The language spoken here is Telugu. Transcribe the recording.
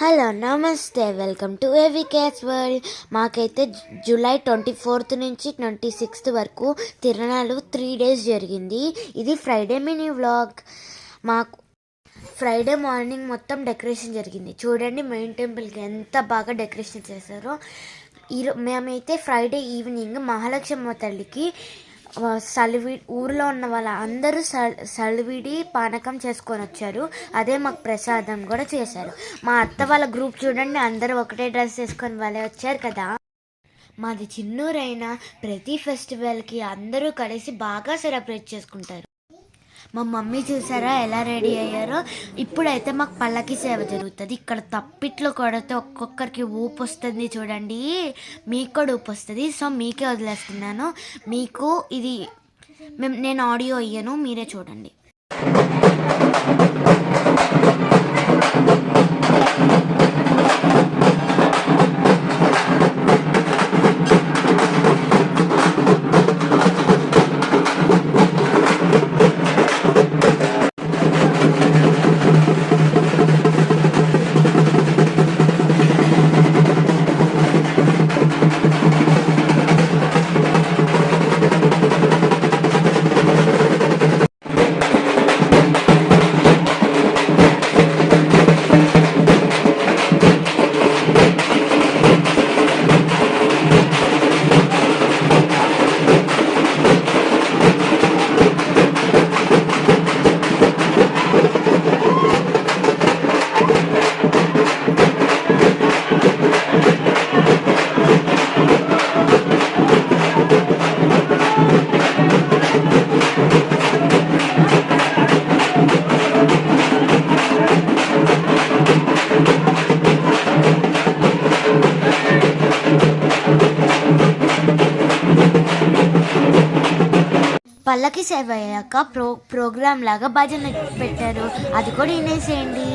హలో నమస్తే, వెల్కమ్ టు ఏవికేస్ వరల్డ్. మాకైతే జూలై 24th నుంచి 26th వరకు తిరణాలు 3 days జరిగింది. ఇది ఫ్రైడే మినీ వ్లాగ్. మాకు ఫ్రైడే మార్నింగ్ మొత్తం డెకరేషన్ జరిగింది. చూడండి మెయిన్ టెంపుల్కి ఎంత బాగా డెకరేషన్ చేశారో. మేమైతే ఫ్రైడే ఈవినింగ్ మహాలక్ష్మి తల్లికి ఊర్లో ఉన్న వాళ్ళ అందరూ సలివిడి పానకం చేసుకొని వచ్చారు. అదే మాకు ప్రసాదం కూడా చేశారు. మా అత్త వాళ్ళ గ్రూప్ చూడండి, అందరూ ఒకటే డ్రెస్ వేసుకొని వాళ్ళే వచ్చారు కదా. మాది చిన్నూరైనా ప్రతి ఫెస్టివల్కి అందరూ కలిసి బాగా సెలబ్రేట్ చేసుకుంటారు. మా మమ్మీ చూసారా ఎలా రెడీ అయ్యారో. ఇప్పుడైతే మాకు పల్లకి సేవ జరుగుతుంది. ఇక్కడ తప్పిట్లో కొడితే ఒక్కొక్కరికి ఊపు వస్తుంది చూడండి. మీకు కూడా ఊపు వస్తుంది. సో మీకే వదిలేస్తున్నాను. మీకు ఇది నేను ఆడియో ఇయ్యను, మీరే చూడండి. పల్లకి సేవ అయ్యాక ప్రోగ్రామ్ లాగా భజన పెట్టారు. అది కూడా వినేసేయండి.